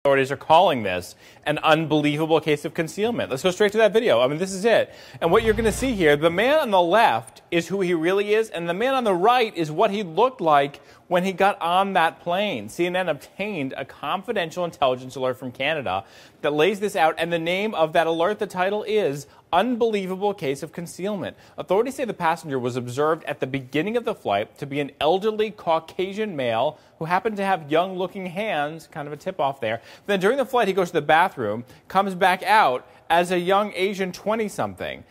Authorities are calling this an unbelievable case of concealment. Let's go straight to that video. I mean, this is it. And what you're going to see here, the man on the left is who he really is, and the man on the right is what he looked like when he got on that plane. CNN obtained a confidential intelligence alert from Canada that lays this out, and the name of that alert, the title is Unbelievable Case of Concealment. Authorities say the passenger was observed at the beginning of the flight to be an elderly Caucasian male who happened to have young-looking hands, kind of a tip-off there. Then during the flight, he goes to the bathroom, comes back out as a young Asian 20-something.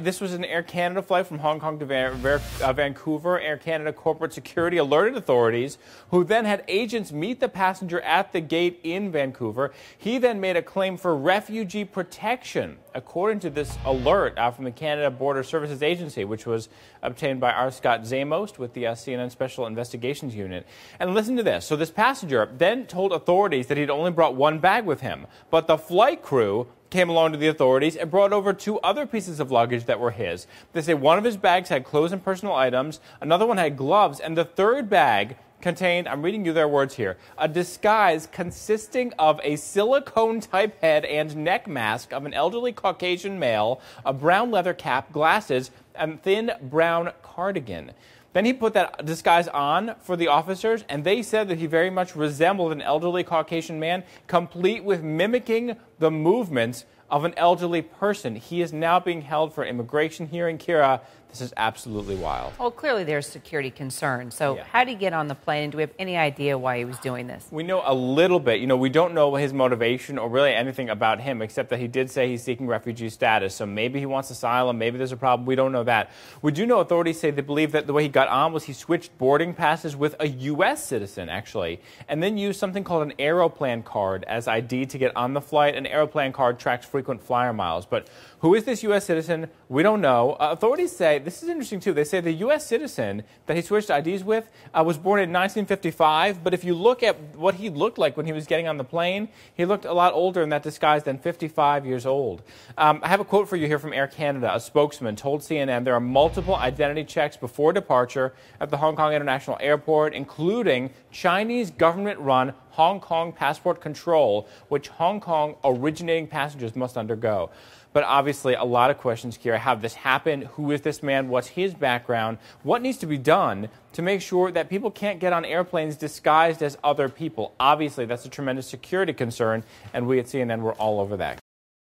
This was an Air Canada flight from Hong Kong to Vancouver. Air Canada corporate security alerted authorities, who then had agents meet the passenger at the gate in Vancouver. He then made a claim for refugee protection, according to this alert from the Canada Border Services Agency, which was obtained by R. Scott Zamost with the CNN Special Investigations Unit. And listen to this. So this passenger then told authorities that he'd only brought one bag with him, but the flight crew came along to the authorities and brought over two other pieces of luggage that were his. They say one of his bags had clothes and personal items, another one had gloves, and the third bag contained, I'm reading you their words here, a disguise consisting of a silicone-type head and neck mask of an elderly Caucasian male, a brown leather cap, glasses, and thin brown cardigan. Then he put that disguise on for the officers, and they said that he very much resembled an elderly Caucasian man, complete with mimicking the movements of an elderly person. He is now being held for immigration hearing. Kira, this is absolutely wild. Well, clearly there's security concerns. So how did he get on the plane? And do we have any idea why he was doing this? We know a little bit. You know, we don't know his motivation or really anything about him, except that he did say he's seeking refugee status. So maybe he wants asylum. Maybe there's a problem. We don't know that. We do know authorities say they believe that the way he got on was he switched boarding passes with a U.S. citizen, actually, and then used something called an Aeroplan card as ID to get on the flight. An Aeroplan card tracks frequent flyer miles. But who is this U.S. citizen? We don't know. Authorities say, this is interesting too, they say the U.S. citizen that he switched IDs with was born in 1955, but if you look at what he looked like when he was getting on the plane, he looked a lot older in that disguise than 55 years old. I have a quote for you here from Air Canada. A spokesman told CNN there are multiple identity checks before departure at the Hong Kong International Airport, including Chinese government-run Hong Kong passport control, which Hong Kong originating passengers must undergo. But obviously, a lot of questions, Kira. How did this happen? Who is this man? What's his background? What needs to be done to make sure that people can't get on airplanes disguised as other people? Obviously, that's a tremendous security concern, and we at CNN, we're all over that.